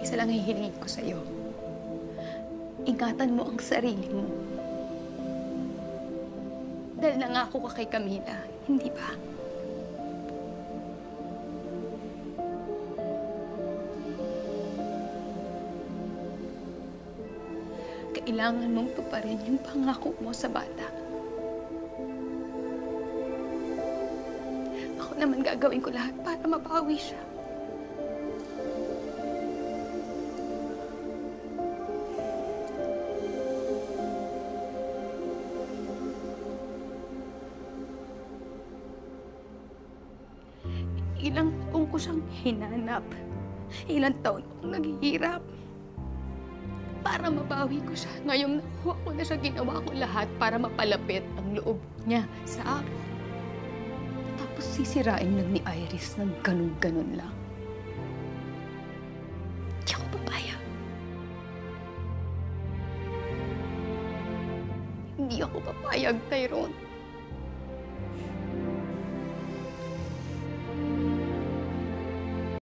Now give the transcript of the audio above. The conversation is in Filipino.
Isa lang hihilingin ko sa'yo. Ingatan mo ang sarili mo. Dahil nangako ka kay Camila, hindi ba? Kailangan mong tuparin yung pangako mo sa bata. Ako naman gagawin ko lahat para mapawi siya. Ilang taon ko siyang hinanap. Ilang taon akong naghihirap para mabawi ko siya. Ngayong nakuha ko na siya, ginawa ko lahat para mapalapit ang loob niya sa akin. Tapos sisirain lang ni Iris ng ganun-ganun lang. Di ako papayag. Hindi ako papayag, Tyrone.